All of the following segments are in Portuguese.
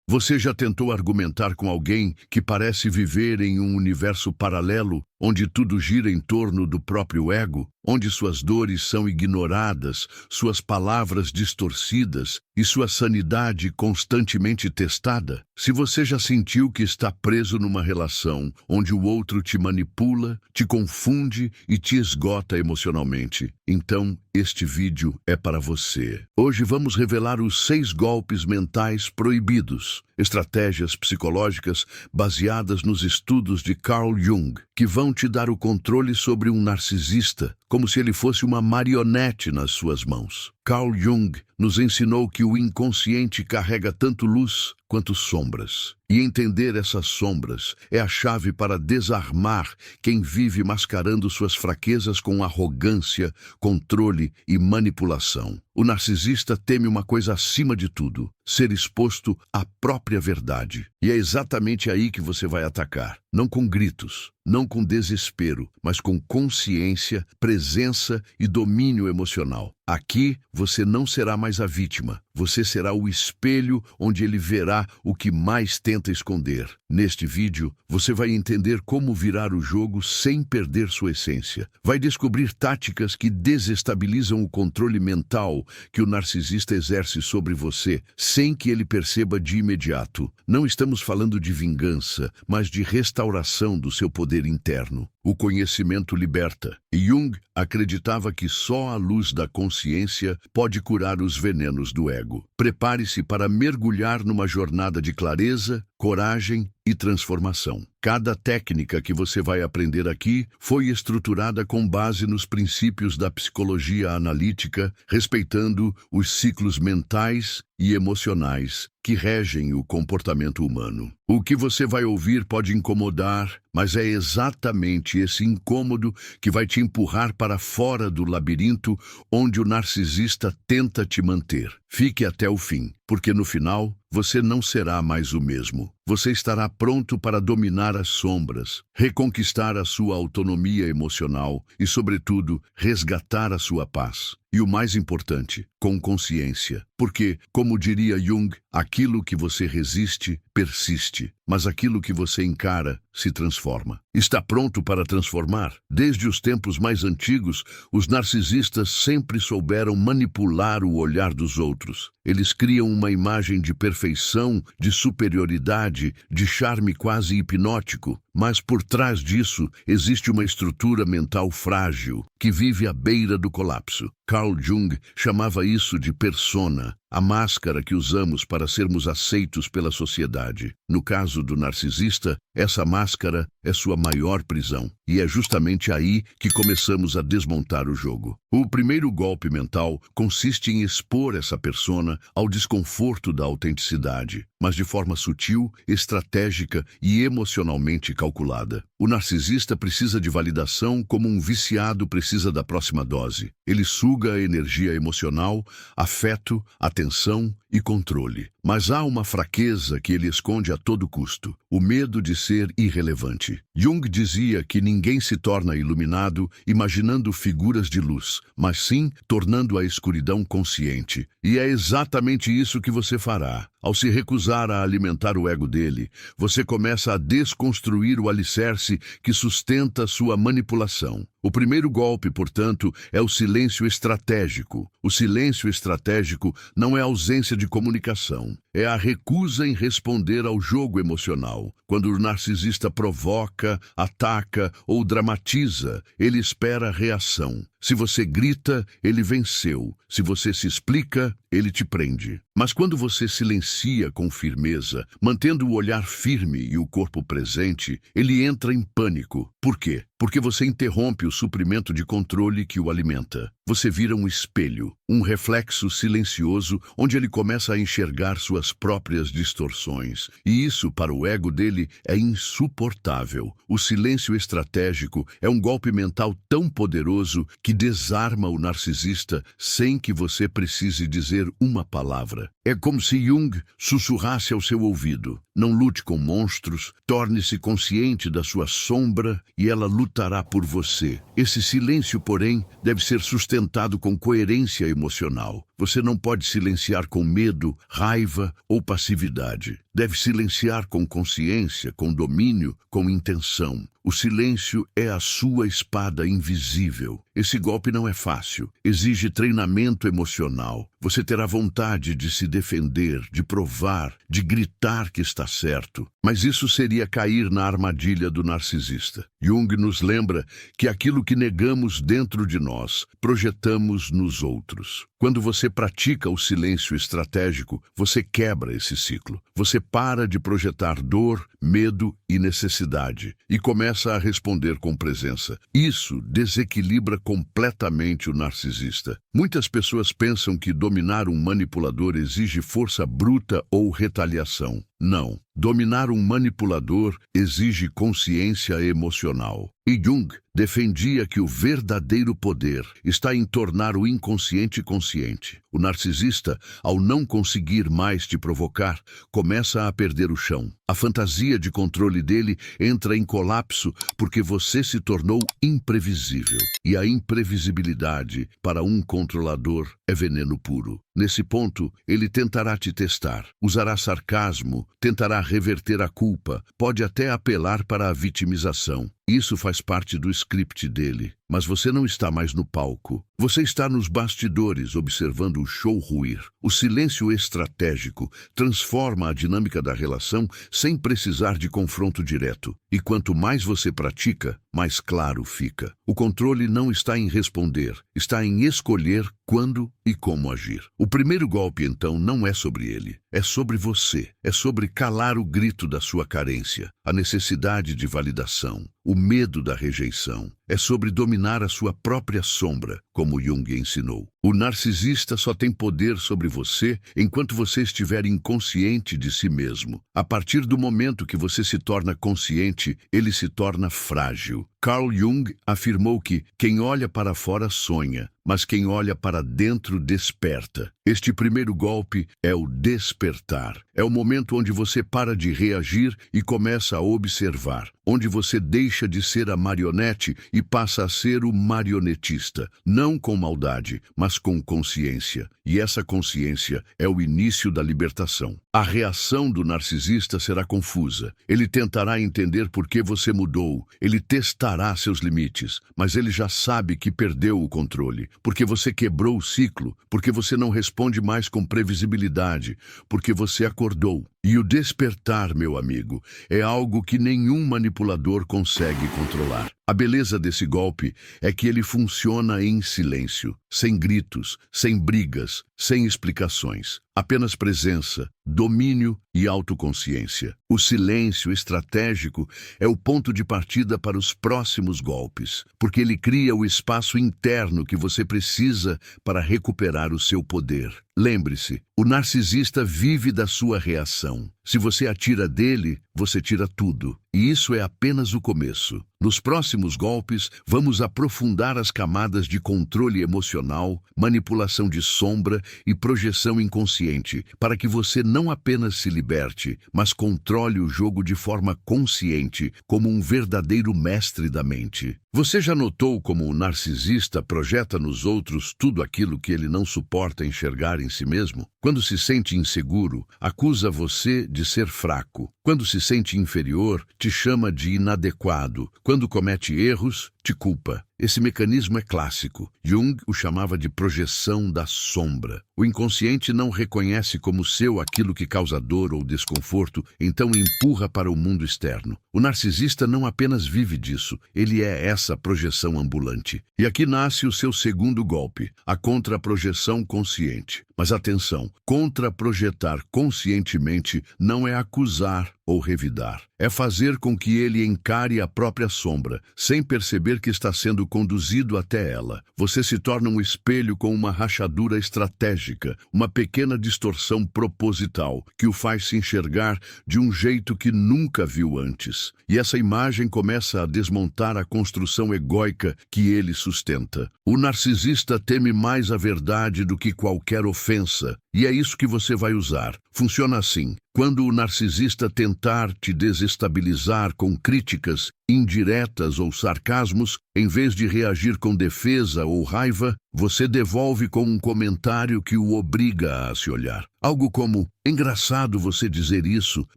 Você já tentou argumentar com alguém que parece viver em um universo paralelo, onde tudo gira em torno do próprio ego, onde suas dores são ignoradas, suas palavras distorcidas e sua sanidade constantemente testada? Se você já sentiu que está preso numa relação onde o outro te manipula, te confunde e te esgota emocionalmente, então este vídeo é para você. Hoje vamos revelar os 6 golpes mentais proibidos, estratégias psicológicas baseadas nos estudos de Carl Jung, que vão te dar o controle sobre um narcisista, como se ele fosse uma marionete nas suas mãos. Carl Jung nos ensinou que o inconsciente carrega tanto luz quanto sombras. E entender essas sombras é a chave para desarmar quem vive mascarando suas fraquezas com arrogância, controle e manipulação. O narcisista teme uma coisa acima de tudo: ser exposto à própria verdade. E é exatamente aí que você vai atacar. Não com gritos, não com desespero, mas com consciência, presença e domínio emocional. Aqui você não será mais a vítima, você será o espelho onde ele verá o que mais tenta esconder. Neste vídeo, você vai entender como virar o jogo sem perder sua essência. Vai descobrir táticas que desestabilizam o controle mental que o narcisista exerce sobre você, sem que ele perceba de imediato. Não estamos falando de vingança, mas de restauração do seu poder interno. O conhecimento liberta, e Jung acreditava que só a luz da consciência pode curar os venenos do ego. Prepare-se para mergulhar numa jornada de clareza, coragem e transformação. Cada técnica que você vai aprender aqui foi estruturada com base nos princípios da psicologia analítica, respeitando os ciclos mentais e emocionais que regem o comportamento humano. O que você vai ouvir pode incomodar, mas é exatamente esse incômodo que vai te empurrar para fora do labirinto onde o narcisista tenta te manter. Fique até o fim, porque no final você não será mais o mesmo. Você estará pronto para dominar as sombras, reconquistar a sua autonomia emocional e, sobretudo, resgatar a sua paz. E o mais importante, com consciência. Porque, como diria Jung, aquilo que você resiste, persiste, mas aquilo que você encara, se transforma. Está pronto para transformar? Desde os tempos mais antigos, os narcisistas sempre souberam manipular o olhar dos outros. Eles criam uma imagem de perfeição, de superioridade, de charme quase hipnótico. Mas por trás disso existe uma estrutura mental frágil, que vive à beira do colapso. Carl Jung chamava isso de persona, a máscara que usamos para sermos aceitos pela sociedade. No caso do narcisista, essa máscara é sua maior prisão. E é justamente aí que começamos a desmontar o jogo. O primeiro golpe mental consiste em expor essa persona ao desconforto da autenticidade, mas de forma sutil, estratégica e emocionalmente calculada. O narcisista precisa de validação como um viciado precisa da próxima dose. Ele suga a energia emocional, afeto, atenção e controle. Mas há uma fraqueza que ele esconde a todo custo: o medo de ser irrelevante. Jung dizia que ninguém se torna iluminado imaginando figuras de luz, mas sim tornando a escuridão consciente. E é exatamente isso que você fará. Ao se recusar a alimentar o ego dele, você começa a desconstruir o alicerce que sustenta sua manipulação. O primeiro golpe, portanto, é o silêncio estratégico. O silêncio estratégico não é ausência de comunicação, é a recusa em responder ao jogo emocional. Quando o narcisista provoca, ataca ou dramatiza, ele espera reação. Se você grita, ele venceu. Se você se explica, ele te prende. Mas quando você silencia com firmeza, mantendo o olhar firme e o corpo presente, ele entra em pânico. Por quê? Porque você interrompe o suprimento de controle que o alimenta. Você vira um espelho, um reflexo silencioso onde ele começa a enxergar suas próprias distorções. E isso, para o ego dele, é insuportável. O silêncio estratégico é um golpe mental tão poderoso que desarma o narcisista sem que você precise dizer uma palavra. É como se Jung sussurrasse ao seu ouvido: não lute com monstros, torne-se consciente da sua sombra e ela lutará por você. Esse silêncio, porém, deve ser sustentado com coerência emocional. Você não pode silenciar com medo, raiva ou passividade. Deve silenciar com consciência, com domínio, com intenção. O silêncio é a sua espada invisível. Esse golpe não é fácil. Exige treinamento emocional. Você terá vontade de se defender, de provar, de gritar que está certo. Mas isso seria cair na armadilha do narcisista. Jung nos lembra que aquilo que negamos dentro de nós, projetamos nos outros. Quando você pratica o silêncio estratégico, você quebra esse ciclo. Você para de projetar dor, medo e necessidade e começa a responder com presença. Isso desequilibra completamente o narcisista. Muitas pessoas pensam que dominar um manipulador exige força bruta ou retaliação. Não. Dominar um manipulador exige consciência emocional. E Jung defendia que o verdadeiro poder está em tornar o inconsciente consciente. O narcisista, ao não conseguir mais te provocar, começa a perder o chão. A fantasia de controle dele entra em colapso porque você se tornou imprevisível. E a imprevisibilidade, para um controlador, é veneno puro. Nesse ponto, ele tentará te testar, usará sarcasmo, tentará reverter a culpa, pode até apelar para a vitimização. Isso faz parte do script dele, mas você não está mais no palco. Você está nos bastidores observando o show ruir. O silêncio estratégico transforma a dinâmica da relação sem precisar de confronto direto. E quanto mais você pratica, mais claro fica. O controle não está em responder, está em escolher quando e como agir. O primeiro golpe, então, não é sobre ele, é sobre você. É sobre calar o grito da sua carência, a necessidade de validação, o medo da rejeição. É sobre dominar a sua própria sombra, como Jung ensinou. O narcisista só tem poder sobre você enquanto você estiver inconsciente de si mesmo. A partir do momento que você se torna consciente, ele se torna frágil. Carl Jung afirmou que quem olha para fora sonha, mas quem olha para dentro desperta. Este primeiro golpe é o despertar. É o momento onde você para de reagir e começa a observar, onde você deixa de ser a marionete e passa a ser o marionetista, não com maldade, mas com consciência. E essa consciência é o início da libertação. A reação do narcisista será confusa. Ele tentará entender por que você mudou. Ele testará seus limites, mas ele já sabe que perdeu o controle, porque você quebrou o ciclo, porque você não responde mais com previsibilidade, porque você acordou. E o despertar, meu amigo, é algo que nenhum manipulador consegue controlar. A beleza desse golpe é que ele funciona em silêncio, sem gritos, sem brigas, sem explicações. Apenas presença, domínio e autoconsciência. O silêncio estratégico é o ponto de partida para os próximos golpes, porque ele cria o espaço interno que você precisa para recuperar o seu poder. Lembre-se, o narcisista vive da sua reação. Se você atira dele, você tira tudo. E isso é apenas o começo. Nos próximos golpes, vamos aprofundar as camadas de controle emocional, manipulação de sombra e projeção inconsciente, para que você não apenas se liberte, mas controle o jogo de forma consciente, como um verdadeiro mestre da mente. Você já notou como o narcisista projeta nos outros tudo aquilo que ele não suporta enxergar em si mesmo? Quando se sente inseguro, acusa você de ser fraco. Quando se sente inferior, te chama de inadequado. Quando comete erros, te culpa. Esse mecanismo é clássico. Jung o chamava de projeção da sombra. O inconsciente não reconhece como seu aquilo que causa dor ou desconforto, então empurra para o mundo externo. O narcisista não apenas vive disso, ele é essa projeção ambulante. E aqui nasce o seu segundo golpe, a contraprojeção consciente. Mas atenção, contraprojetar conscientemente não é acusar ou revidar. É fazer com que ele encare a própria sombra, sem perceber que está sendo conduzido até ela. Você se torna um espelho com uma rachadura estratégica, uma pequena distorção proposital, que o faz se enxergar de um jeito que nunca viu antes. E essa imagem começa a desmontar a construção egóica que ele sustenta. O narcisista teme mais a verdade do que qualquer ofensa, e é isso que você vai usar. Funciona assim. Quando o narcisista tentar te desestabilizar com críticas, indiretas ou sarcasmos, em vez de reagir com defesa ou raiva, você devolve com um comentário que o obriga a se olhar. Algo como: engraçado você dizer isso,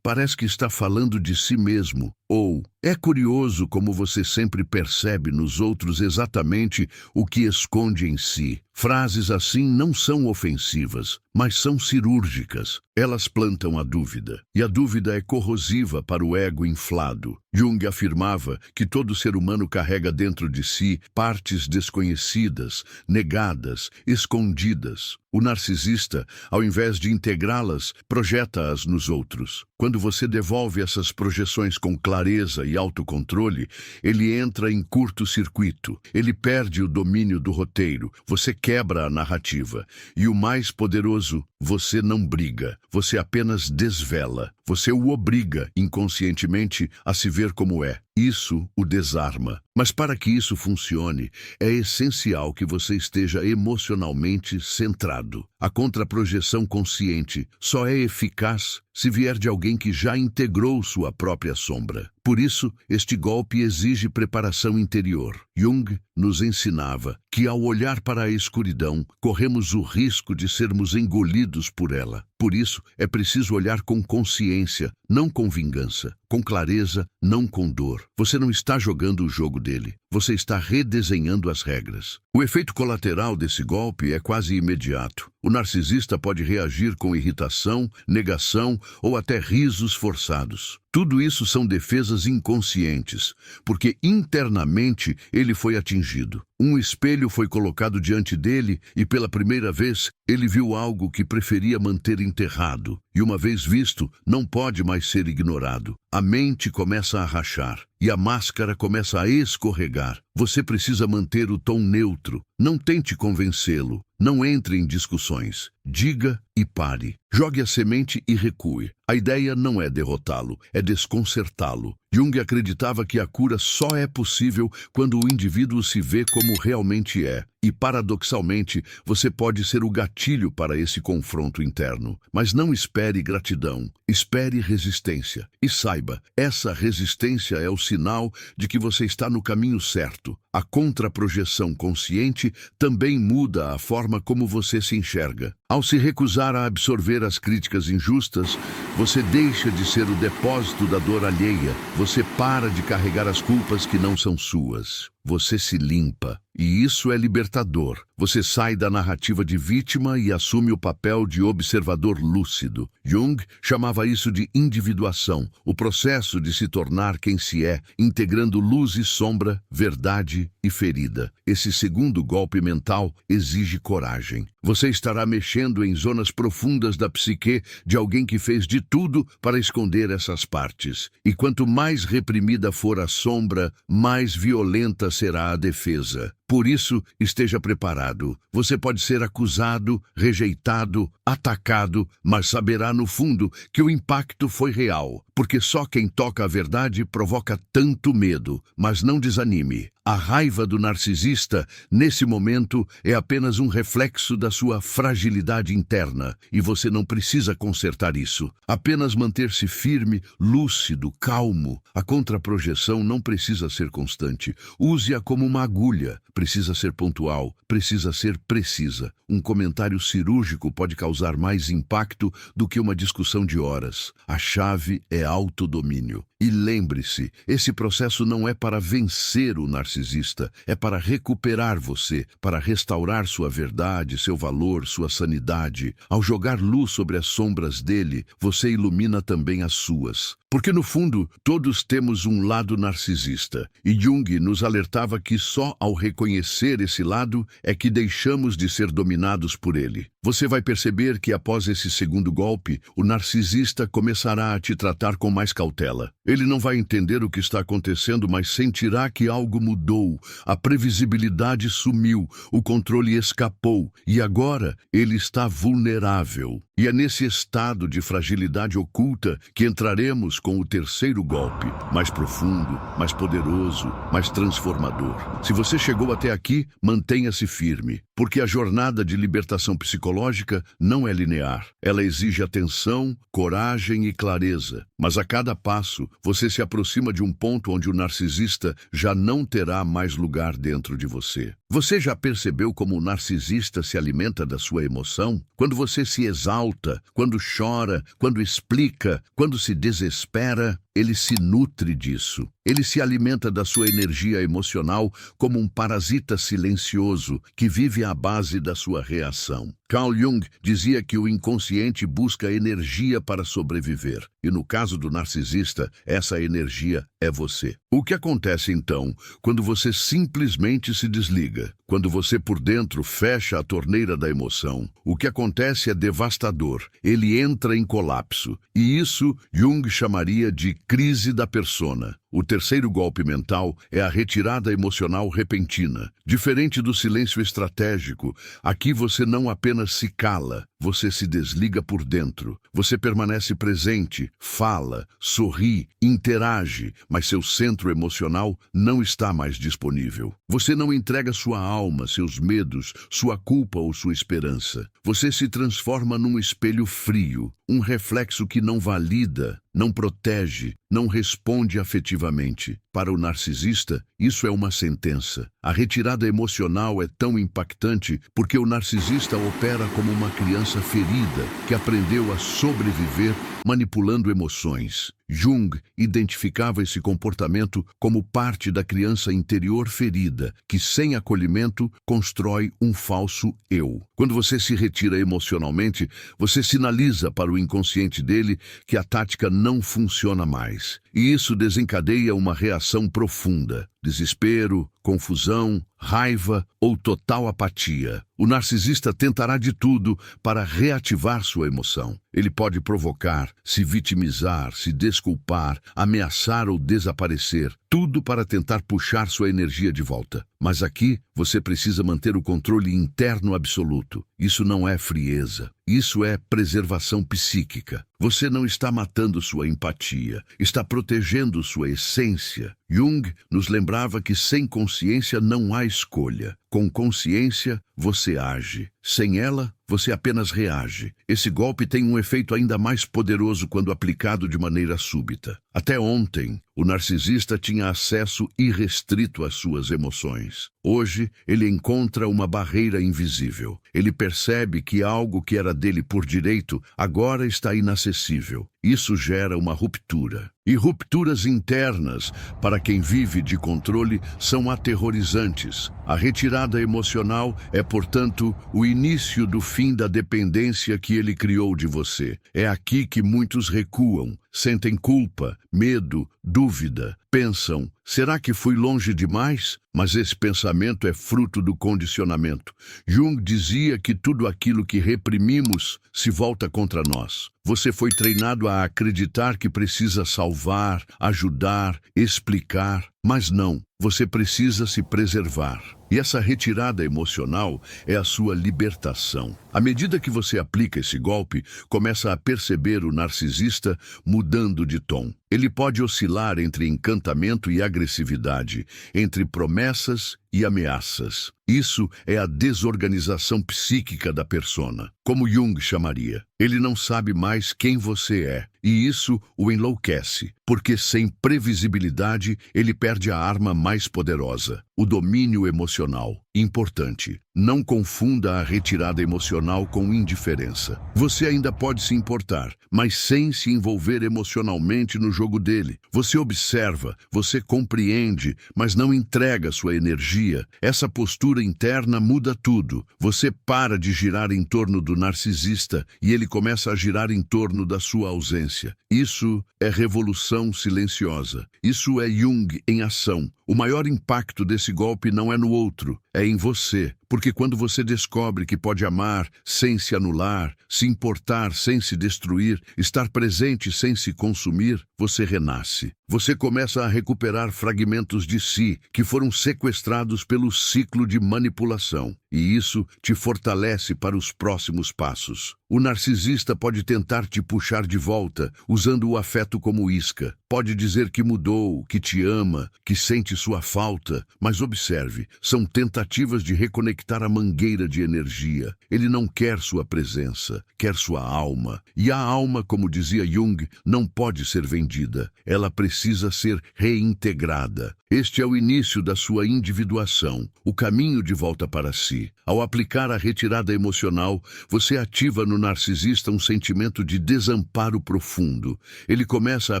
parece que está falando de si mesmo. Ou: é curioso como você sempre percebe nos outros exatamente o que esconde em si. Frases assim não são ofensivas, mas são cirúrgicas. Elas plantam a dúvida, e a dúvida é corrosiva para o ego inflado. Jung afirmava que todo ser humano carrega dentro de si partes desconhecidas, negadas, escondidas. O narcisista, ao invés de integrá-las, projeta-as nos outros. Quando você devolve essas projeções com clareza e autocontrole, ele entra em curto-circuito. Ele perde o domínio do roteiro. Você quebra a narrativa. E o mais poderoso, você não briga. Você apenas desvela. Você o obriga, inconscientemente, a se ver como é. Isso o desarma. Mas para que isso funcione, é essencial que você esteja emocionalmente centrado. A contraprojeção consciente só é eficaz se vier de alguém que já integrou sua própria sombra. Por isso, este golpe exige preparação interior. Jung nos ensinava que, ao olhar para a escuridão, corremos o risco de sermos engolidos por ela. Por isso, é preciso olhar com consciência, não com vingança, com clareza, não com dor. Você não está jogando o jogo dele, você está redesenhando as regras. O efeito colateral desse golpe é quase imediato. O narcisista pode reagir com irritação, negação ou até risos forçados. Tudo isso são defesas inconscientes, porque internamente ele foi atingido. Um espelho foi colocado diante dele e, pela primeira vez, ele viu algo que preferia manter enterrado. E uma vez visto, não pode mais ser ignorado. A mente começa a rachar e a máscara começa a escorregar. Você precisa manter o tom neutro. Não tente convencê-lo. Não entre em discussões. Diga e pare. Jogue a semente e recue. A ideia não é derrotá-lo, é desconcertá-lo. Jung acreditava que a cura só é possível quando o indivíduo se vê como realmente é. E, paradoxalmente, você pode ser o gatilho para esse confronto interno. Mas não espere gratidão, espere resistência. E saiba, essa resistência é o sinal de que você está no caminho certo. A contraprojeção consciente também muda a forma como você se enxerga. Ao se recusar a absorver as críticas injustas, você deixa de ser o depósito da dor alheia. Você para de carregar as culpas que não são suas. Você se limpa. E isso é libertador. Você sai da narrativa de vítima e assume o papel de observador lúcido. Jung chamava isso de individuação, o processo de se tornar quem se é, integrando luz e sombra, verdade e ferida. Esse segundo golpe mental exige coragem. Você estará mexendo em zonas profundas da psique de alguém que fez de tudo para esconder essas partes. E quanto mais reprimida for a sombra, mais violenta será a defesa. Por isso, esteja preparado. Você pode ser acusado, rejeitado, atacado, mas saberá no fundo que o impacto foi real, porque só quem toca a verdade provoca tanto medo. Mas não desanime. A raiva do narcisista, nesse momento, é apenas um reflexo da sua fragilidade interna, e você não precisa consertar isso. Apenas manter-se firme, lúcido, calmo. A contraprojeção não precisa ser constante. Use-a como uma agulha. Precisa ser pontual, precisa ser precisa. Um comentário cirúrgico pode causar mais impacto do que uma discussão de horas. A chave é autodomínio. E lembre-se, esse processo não é para vencer o narcisista, é para recuperar você, para restaurar sua verdade, seu valor, sua sanidade. Ao jogar luz sobre as sombras dele, você ilumina também as suas. Porque, no fundo, todos temos um lado narcisista. E Jung nos alertava que só ao reconhecer esse lado é que deixamos de ser dominados por ele. Você vai perceber que, após esse segundo golpe, o narcisista começará a te tratar com mais cautela. Ele não vai entender o que está acontecendo, mas sentirá que algo mudou. A previsibilidade sumiu, o controle escapou, e agora ele está vulnerável. E é nesse estado de fragilidade oculta que entraremos com o terceiro golpe, mais profundo, mais poderoso, mais transformador. Se você chegou até aqui, mantenha-se firme, porque a jornada de libertação psicológica não é linear. Ela exige atenção, coragem e clareza. Mas a cada passo, você se aproxima de um ponto onde o narcisista já não terá mais lugar dentro de você. Você já percebeu como o narcisista se alimenta da sua emoção? Quando você se exalta, quando chora, quando explica, quando se desespera, ele se nutre disso. Ele se alimenta da sua energia emocional como um parasita silencioso que vive à base da sua reação. Carl Jung dizia que o inconsciente busca energia para sobreviver. E no caso do narcisista, essa energia é você. O que acontece então quando você simplesmente se desliga? Quando você por dentro fecha a torneira da emoção, o que acontece é devastador. Ele entra em colapso. E isso Jung chamaria de crise da persona. O terceiro golpe mental é a retirada emocional repentina. Diferente do silêncio estratégico, aqui você não apenas se cala, você se desliga por dentro. Você permanece presente, fala, sorri, interage, mas seu centro emocional não está mais disponível. Você não entrega sua alma, seus medos, sua culpa ou sua esperança. Você se transforma num espelho frio, um reflexo que não valida, não protege, não responde afetivamente. Para o narcisista, isso é uma sentença. A retirada emocional é tão impactante porque o narcisista opera como uma criança ferida que aprendeu a sobreviver manipulando emoções. Jung identificava esse comportamento como parte da criança interior ferida, que sem acolhimento constrói um falso eu. Quando você se retira emocionalmente, você sinaliza para o inconsciente dele que a tática não funciona mais. E isso desencadeia uma reação profunda. Desespero, confusão, raiva ou total apatia. O narcisista tentará de tudo para reativar sua emoção. Ele pode provocar, se vitimizar, se desculpar, ameaçar ou desaparecer, tudo para tentar puxar sua energia de volta. Mas aqui, você precisa manter o controle interno absoluto. Isso não é frieza. Isso é preservação psíquica. Você não está matando sua empatia, está protegendo sua essência. Jung nos lembrava que sem consciência não há escolha. Com consciência, você age. Sem ela, você apenas reage. Esse golpe tem um efeito ainda mais poderoso quando aplicado de maneira súbita. Até ontem, o narcisista tinha acesso irrestrito às suas emoções. Hoje, ele encontra uma barreira invisível. Ele percebe que algo que era dele por direito agora está inacessível. Isso gera uma ruptura. E rupturas internas, para quem vive de controle, são aterrorizantes. A retirada emocional é, portanto, o início do fim da dependência que ele criou de você. É aqui que muitos recuam, sentem culpa, medo, dúvida, pensam: será que fui longe demais? Mas esse pensamento é fruto do condicionamento. Jung dizia que tudo aquilo que reprimimos se volta contra nós. Você foi treinado a acreditar que precisa salvar, ajudar, explicar, mas não. Você precisa se preservar. E essa retirada emocional é a sua libertação. À medida que você aplica esse golpe, começa a perceber o narcisista mudando de tom. Ele pode oscilar entre encantamento e agressividade, entre promessas e ameaças. Isso é a desorganização psíquica da persona, como Jung chamaria. Ele não sabe mais quem você é, e isso o enlouquece, porque sem previsibilidade ele perde a arma mais poderosa, o domínio emocional. Importante, não confunda a retirada emocional com indiferença. Você ainda pode se importar, mas sem se envolver emocionalmente no jogo dele. Você observa, você compreende, mas não entrega sua energia. Essa postura interna muda tudo. Você para de girar em torno do narcisista e ele começa a girar em torno da sua ausência. Isso é revolução silenciosa. Isso é Jung em ação. O maior impacto desse golpe não é no outro, é em você. Porque quando você descobre que pode amar sem se anular, se importar sem se destruir, estar presente sem se consumir, você renasce. Você começa a recuperar fragmentos de si que foram sequestrados pelo ciclo de manipulação. e isso te fortalece para os próximos passos. O narcisista pode tentar te puxar de volta, usando o afeto como isca. Pode dizer que mudou, que te ama, que sente sua falta, mas observe, são tentativas de reconectar a mangueira de energia. Ele não quer sua presença, quer sua alma. E a alma, como dizia Jung, não pode ser vendida. Ela precisa ser reintegrada. Este é o início da sua individuação, o caminho de volta para si. Ao aplicar a retirada emocional, você ativa no narcisista um sentimento de desamparo profundo. Ele começa a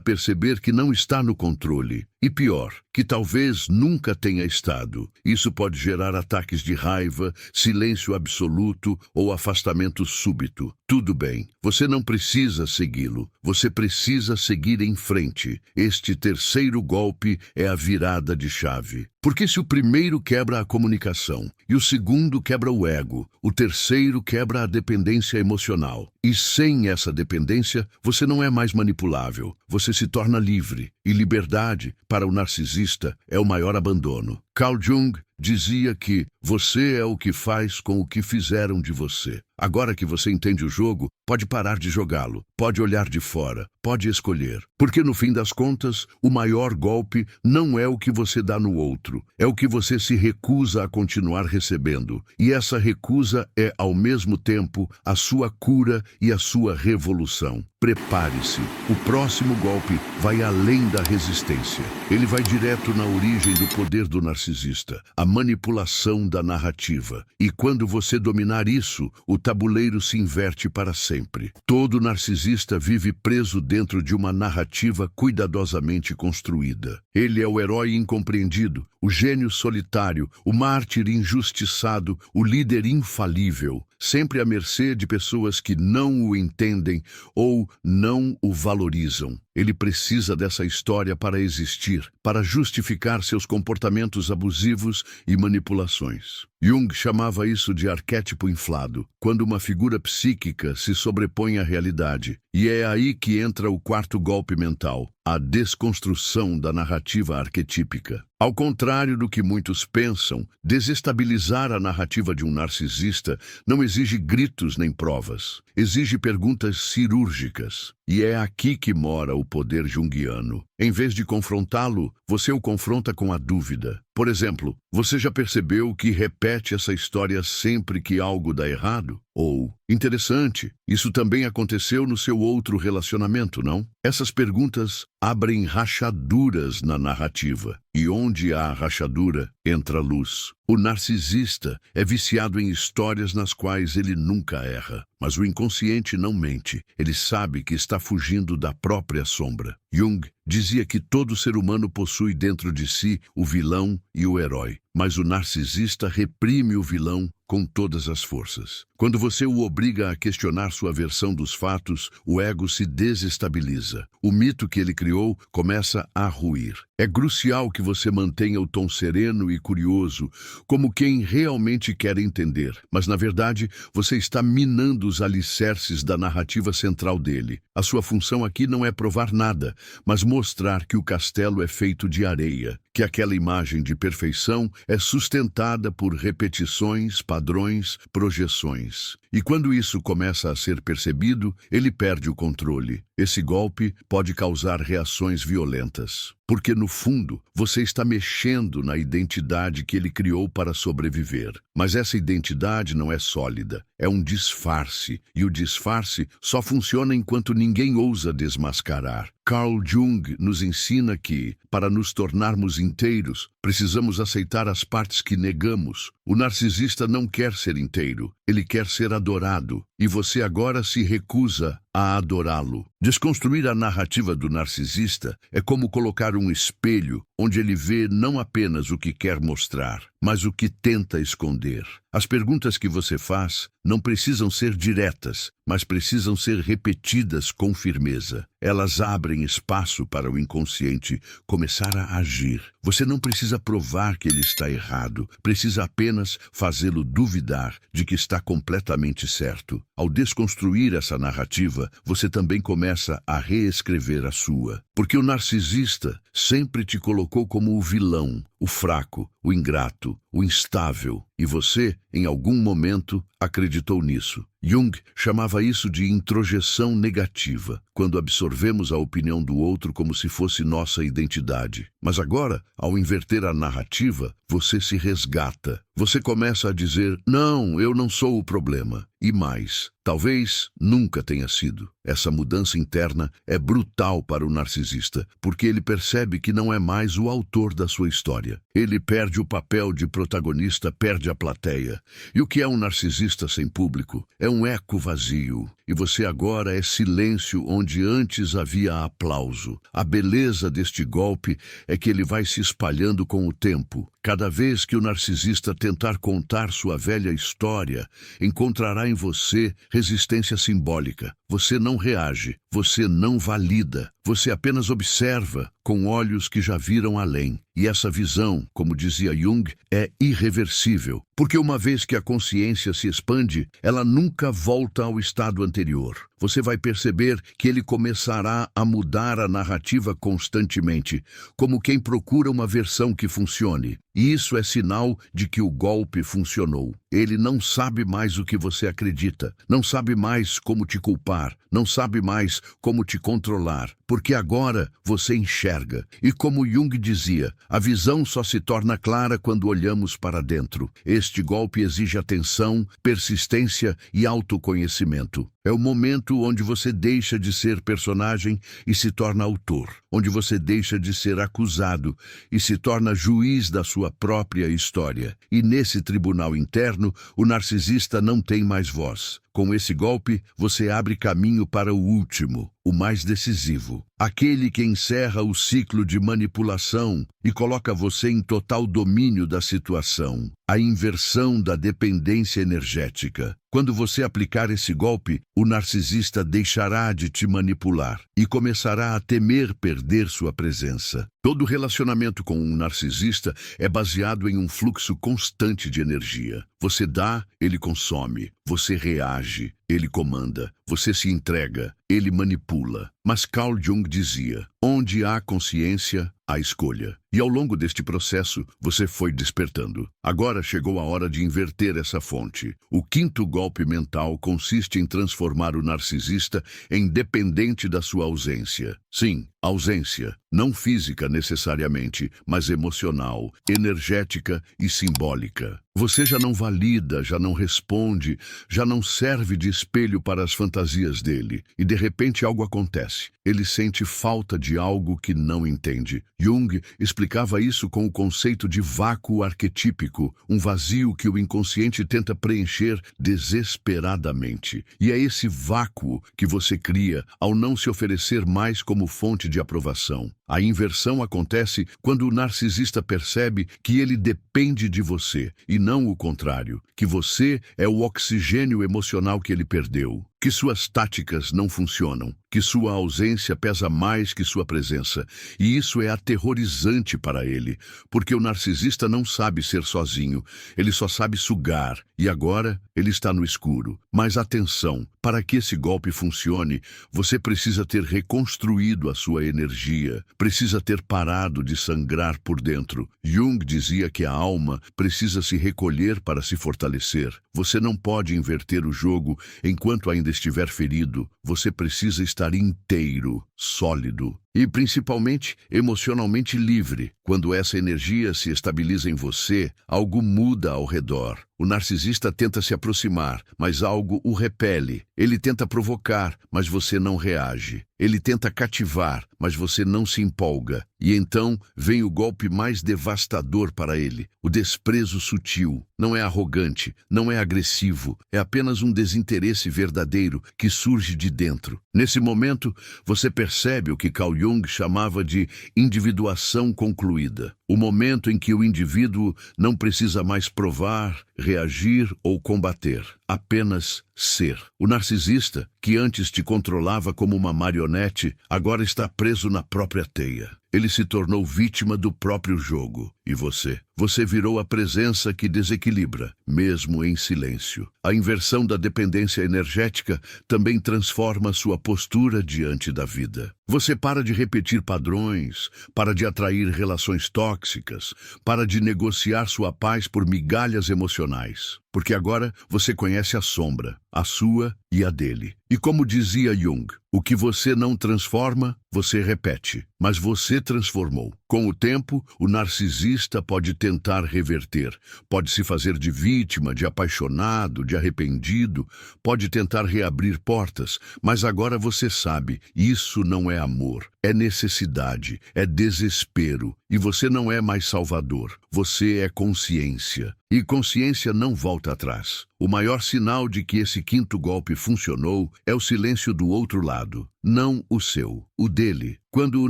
perceber que não está no controle. E pior, que talvez nunca tenha estado. Isso pode gerar ataques de raiva, silêncio absoluto ou afastamento súbito. Tudo bem, você não precisa segui-lo. Você precisa seguir em frente. Este terceiro golpe é a virada de chave. Porque se o primeiro quebra a comunicação, e o segundo quebra o ego, o terceiro quebra a dependência emocional. E sem essa dependência, você não é mais manipulável. Você se torna livre. E liberdade, para o narcisista, é o maior abandono. Carl Jung dizia que você é o que faz com o que fizeram de você. Agora que você entende o jogo, pode parar de jogá-lo, pode olhar de fora, pode escolher. Porque no fim das contas, o maior golpe não é o que você dá no outro, é o que você se recusa a continuar recebendo. E essa recusa é, ao mesmo tempo, a sua cura e a sua revolução. Prepare-se. O próximo golpe vai além da resistência. Ele vai direto na origem do poder do narcisista, a manipulação da narrativa. E quando você dominar isso, o tabuleiro se inverte para sempre. Todo narcisista vive preso dentro de uma narrativa cuidadosamente construída. Ele é o herói incompreendido, o gênio solitário, o mártir injustiçado, o líder infalível, sempre à mercê de pessoas que não o entendem ou não o valorizam. Ele precisa dessa história para existir, para justificar seus comportamentos abusivos e manipulações. Jung chamava isso de arquétipo inflado, quando uma figura psíquica se sobrepõe à realidade. E é aí que entra o quarto golpe mental, a desconstrução da narrativa arquetípica. Ao contrário do que muitos pensam, desestabilizar a narrativa de um narcisista não exige gritos nem provas. Exige perguntas cirúrgicas. E é aqui que mora o poder junguiano. Em vez de confrontá-lo, você o confronta com a dúvida. Por exemplo, você já percebeu que repete essa história sempre que algo dá errado? Ou, interessante, isso também aconteceu no seu outro relacionamento, não? Essas perguntas abrem rachaduras na narrativa. E onde há rachadura, entra luz. O narcisista é viciado em histórias nas quais ele nunca erra. Mas o inconsciente não mente. Ele sabe que está fugindo da própria sombra. Jung dizia que todo ser humano possui dentro de si o vilão e o herói. Mas o narcisista reprime o vilão com todas as forças. Quando você o obriga a questionar sua versão dos fatos, o ego se desestabiliza. O mito que ele criou começa a ruir. É crucial que você mantenha o tom sereno e curioso, como quem realmente quer entender. Mas, na verdade, você está minando os alicerces da narrativa central dele. A sua função aqui não é provar nada, mas mostrar que o castelo é feito de areia, que aquela imagem de perfeição é sustentada por repetições, padrões, projeções. E quando isso começa a ser percebido, ele perde o controle. Esse golpe pode causar reações violentas. Porque, no fundo, você está mexendo na identidade que ele criou para sobreviver. Mas essa identidade não é sólida, é um disfarce. E o disfarce só funciona enquanto ninguém ousa desmascarar. Carl Jung nos ensina que, para nos tornarmos inteiros, precisamos aceitar as partes que negamos. O narcisista não quer ser inteiro, ele quer ser adorado. E você agora se recusa a adorá-lo. Desconstruir a narrativa do narcisista é como colocar um espelho onde ele vê não apenas o que quer mostrar, mas o que tenta esconder. As perguntas que você faz não precisam ser diretas, mas precisam ser repetidas com firmeza. Elas abrem espaço para o inconsciente começar a agir. Você não precisa provar que ele está errado, precisa apenas fazê-lo duvidar de que está completamente certo. Ao desconstruir essa narrativa, você também começa a reescrever a sua. Porque o narcisista sempre te colocou como o vilão, o fraco, o ingrato, o instável. E você, em algum momento, acreditou nisso. Jung chamava isso de introjeção negativa, quando absorvemos a opinião do outro como se fosse nossa identidade. Mas agora, ao inverter a narrativa, você se resgata. Você começa a dizer, não, eu não sou o problema. E mais, talvez nunca tenha sido. Essa mudança interna é brutal para o narcisista, porque ele percebe que não é mais o autor da sua história. Ele perde o papel de protagonista, perde a plateia. E o que é um narcisista sem público? É um eco vazio. E você agora é silêncio onde antes havia aplauso. A beleza deste golpe é que ele vai se espalhando com o tempo. Cada vez que o narcisista tentar contar sua velha história, encontrará em você resistência simbólica. Você não reage, você não valida, você apenas observa com olhos que já viram além. E essa visão, como dizia Jung, é irreversível, porque uma vez que a consciência se expande, ela nunca volta ao estado anterior. Você vai perceber que ele começará a mudar a narrativa constantemente, como quem procura uma versão que funcione. E isso é sinal de que o golpe funcionou. Ele não sabe mais o que você acredita, não sabe mais como te culpar, não sabe mais como te controlar, porque agora você enxerga. E como Jung dizia, a visão só se torna clara quando olhamos para dentro. Este golpe exige atenção, persistência e autoconhecimento. É o momento onde você deixa de ser personagem e se torna autor, onde você deixa de ser acusado e se torna juiz da sua própria história. E nesse tribunal interno, o narcisista não tem mais voz. Com esse golpe, você abre caminho para o último, o mais decisivo, aquele que encerra o ciclo de manipulação e coloca você em total domínio da situação, a inversão da dependência energética. Quando você aplicar esse golpe, o narcisista deixará de te manipular e começará a temer perder sua presença. Todo relacionamento com um narcisista é baseado em um fluxo constante de energia. Você dá, ele consome. Você reage, ele comanda. Você se entrega, ele manipula. Mas Carl Jung dizia, onde há consciência, há escolha. E ao longo deste processo, você foi despertando. Agora chegou a hora de inverter essa fonte. O quinto golpe mental consiste em transformar o narcisista em dependente da sua ausência. Sim, ausência, não física necessariamente, mas emocional, energética e simbólica. Você já não valida, já não responde, já não serve de espelho para as fantasias dele. E de repente algo acontece. Ele sente falta de algo que não entende. Jung explicava isso com o conceito de vácuo arquetípico, um vazio que o inconsciente tenta preencher desesperadamente. E é esse vácuo que você cria ao não se oferecer mais como fonte de aprovação. A inversão acontece quando o narcisista percebe que ele depende de você, e não o contrário, que você é o oxigênio emocional que ele perdeu, que suas táticas não funcionam, que sua ausência pesa mais que sua presença. E isso é aterrorizante para ele, porque o narcisista não sabe ser sozinho, ele só sabe sugar, e agora ele está no escuro. Mas atenção, para que esse golpe funcione, você precisa ter reconstruído a sua energia, precisa ter parado de sangrar por dentro. Jung dizia que a alma precisa se recolher para se fortalecer. Você não pode inverter o jogo enquanto ainda estiver ferido. Você precisa estar inteiro, sólido e, principalmente, emocionalmente livre. Quando essa energia se estabiliza em você, algo muda ao redor. O narcisista tenta se aproximar, mas algo o repele. Ele tenta provocar, mas você não reage. Ele tenta cativar, mas você não se empolga. E então vem o golpe mais devastador para ele, o desprezo sutil. Não é arrogante, não é agressivo, é apenas um desinteresse verdadeiro que surge de dentro. Nesse momento, você percebe o que Carl Jung chamava de individuação concluída. O momento em que o indivíduo não precisa mais provar, reagir ou combater, apenas ser. O narcisista, que antes te controlava como uma marionete, agora está preso na própria teia. Ele se tornou vítima do próprio jogo. E você? você virou a presença que desequilibra, mesmo em silêncio. A inversão da dependência energética também transforma sua postura diante da vida. Você para de repetir padrões, para de atrair relações tóxicas, para de negociar sua paz por migalhas emocionais. Porque agora você conhece a sombra, a sua e a dele. E como dizia Jung, o que você não transforma, você repete, mas você transformou. Com o tempo, o narcisista pode tentar reverter, pode se fazer de vítima, de apaixonado, de arrependido, pode tentar reabrir portas, mas agora você sabe, isso não é amor, é necessidade, é desespero, e você não é mais salvador, você é consciência. E consciência não volta atrás. O maior sinal de que esse quinto golpe funcionou é o silêncio do outro lado, não o seu, o dele. Quando o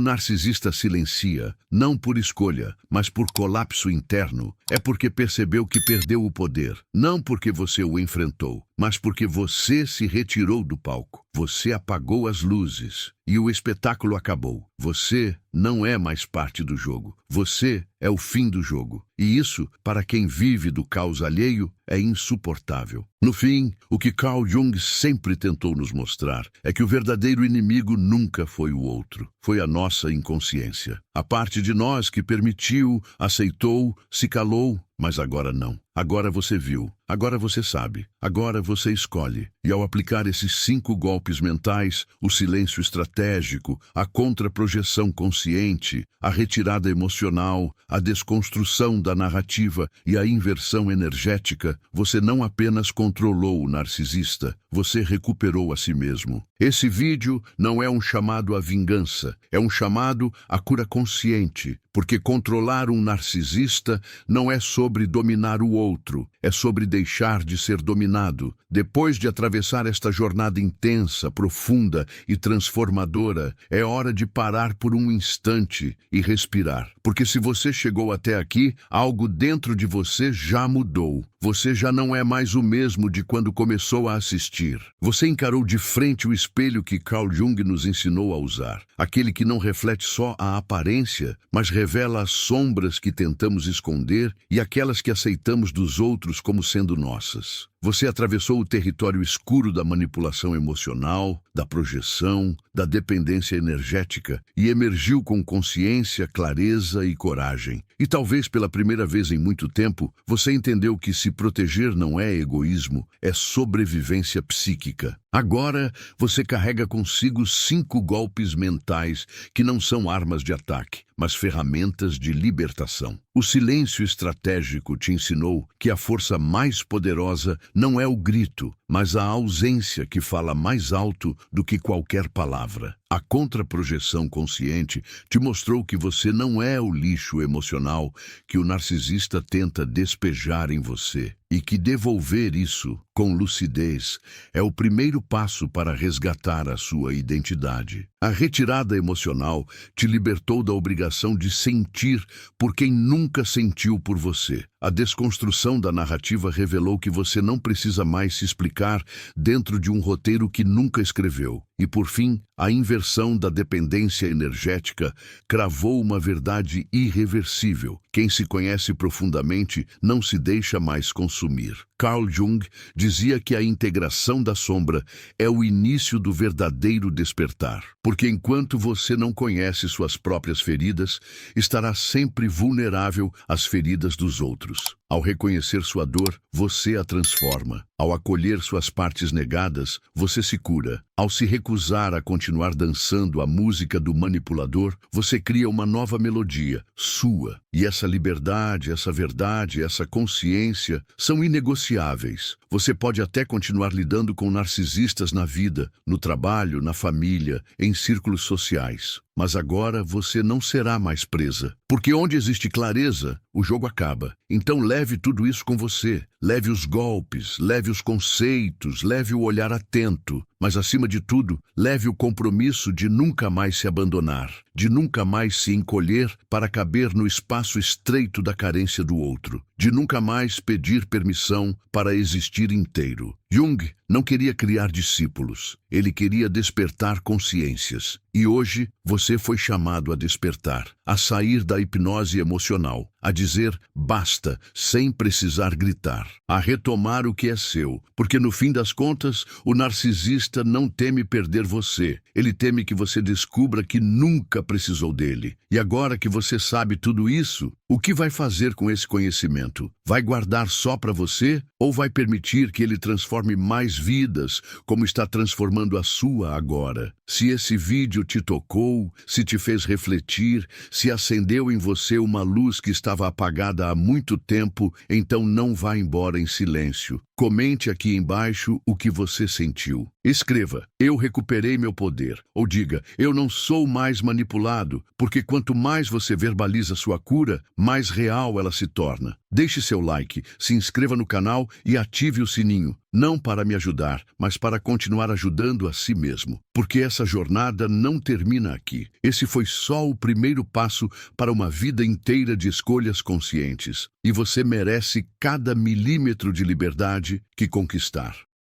narcisista silencia, não por escolha, mas por colapso interno, é porque percebeu que perdeu o poder. Não porque você o enfrentou, mas porque você se retirou do palco. Você apagou as luzes e o espetáculo acabou. Você não é mais parte do jogo. Você é o fim do jogo. E isso, para quem vive do caos alheio, é insuportável. No fim, o que Carl Jung sempre tentou nos mostrar é que o verdadeiro inimigo nunca foi o outro. Foi a nossa inconsciência. A parte de nós que permitiu, aceitou, se calou, mas agora não. Agora você viu, agora você sabe, agora você escolhe. E ao aplicar esses 5 golpes mentais, o silêncio estratégico, a contraprojeção consciente, a retirada emocional, a desconstrução da narrativa e a inversão energética, você não apenas controlou o narcisista, você recuperou a si mesmo. Esse vídeo não é um chamado à vingança, é um chamado à cura consciente, porque controlar um narcisista não é sobre dominar o outro, é sobre deixar de ser dominado. Depois de atravessar esta jornada intensa, profunda e transformadora, é hora de parar por um instante e respirar. Porque se você chegou até aqui, algo dentro de você já mudou. Você já não é mais o mesmo de quando começou a assistir. Você encarou de frente o espelho que Carl Jung nos ensinou a usar. Aquele que não reflete só a aparência, mas revela as sombras que tentamos esconder e aquelas que aceitamos dos outros como sendo nossas. Você atravessou o território escuro da manipulação emocional, da projeção, da dependência energética e emergiu com consciência, clareza e coragem. E talvez pela primeira vez em muito tempo, você entendeu que se proteger não é egoísmo, é sobrevivência psíquica. Agora, você carrega consigo 5 golpes mentais que não são armas de ataque, mas ferramentas de libertação. O silêncio estratégico te ensinou que a força mais poderosa não é o grito, mas a ausência que fala mais alto do que qualquer palavra. A contraprojeção consciente te mostrou que você não é o lixo emocional que o narcisista tenta despejar em você e que devolver isso com lucidez é o primeiro passo para resgatar a sua identidade. A retirada emocional te libertou da obrigação de sentir por quem nunca sentiu por você. A desconstrução da narrativa revelou que você não precisa mais se explicar dentro de um roteiro que nunca escreveu. E, por fim, a inversão da dependência energética cravou uma verdade irreversível. Quem se conhece profundamente não se deixa mais consumir. Carl Jung dizia que a integração da sombra é o início do verdadeiro despertar. Porque enquanto você não conhece suas próprias feridas, estará sempre vulnerável às feridas dos outros. Ao reconhecer sua dor, você a transforma. Ao acolher suas partes negadas, você se cura. Ao se recusar a continuar dançando a música do manipulador, você cria uma nova melodia, sua. E essa liberdade, essa verdade, essa consciência são inegociáveis. Você pode até continuar lidando com narcisistas na vida, no trabalho, na família, em círculos sociais. Mas agora você não será mais presa. Porque onde existe clareza, o jogo acaba. Então leve tudo isso com você. Leve os golpes, leve os conceitos, leve o olhar atento. Mas, acima de tudo, leve o compromisso de nunca mais se abandonar, de nunca mais se encolher para caber no espaço estreito da carência do outro, de nunca mais pedir permissão para existir inteiro. Jung não queria criar discípulos, ele queria despertar consciências. E hoje você foi chamado a despertar, a sair da hipnose emocional, a dizer basta, sem precisar gritar, a retomar o que é seu, porque no fim das contas, o narcisista não teme perder você, ele teme que você descubra que nunca precisou dele. E agora que você sabe tudo isso, o que vai fazer com esse conhecimento? Vai guardar só para você ou vai permitir que ele transforme mais vidas, como está transformando a sua agora? Se esse vídeo te tocou, se te fez refletir, se acendeu em você uma luz que estava apagada há muito tempo, então não vá embora em silêncio. Comente aqui embaixo o que você sentiu. Escreva, eu recuperei meu poder. Ou diga, eu não sou mais manipulado, porque quanto mais você verbaliza sua cura, mais real ela se torna. Deixe seu like, se inscreva no canal e ative o sininho. Não para me ajudar, mas para continuar ajudando a si mesmo. Porque essa jornada não termina aqui. Esse foi só o primeiro passo para uma vida inteira de escolhas conscientes. E você merece cada milímetro de liberdade que conquistar.